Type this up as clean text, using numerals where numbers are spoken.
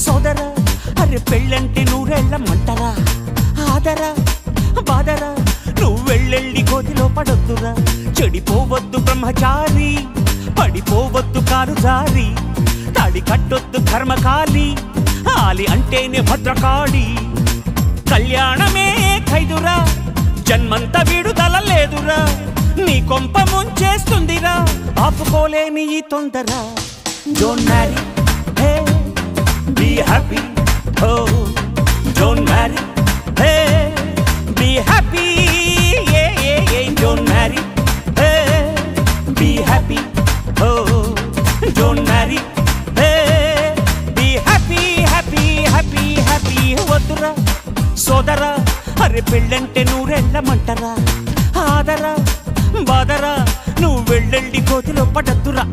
సోదరా అరే పెళ్ళంటే నూరెళ్ళమంటరా ఆదరా బాదరా నువ్వు వెళ్ళెళ్ళి గోతిలో పడొద్దురా చెడిపోవద్దు బ్రహ్మచారి పడిపోవద్దు కారు జారి తాడి కట్టొద్దు కర్మకాలి ఆలి అంటేనే భద్రకాళి కళ్యాణమే ఖైదురా జన్మంత విడుదల లేదురా నీ కొంప ముంచేస్తుందిరా ఆపుకోలేని ఈ తొందర don't marry hey be happy oh don't marry hey be happy don't marry hey be happy oh don't marry hey be happy happy happy happy వద్దురా సోదరా అరే పెళ్ళంటే నూరెళ్ళమంటరా ఆదరా బాదరా నువ్వు వెళ్ళెళ్ళి కోతిలో పడద్దురా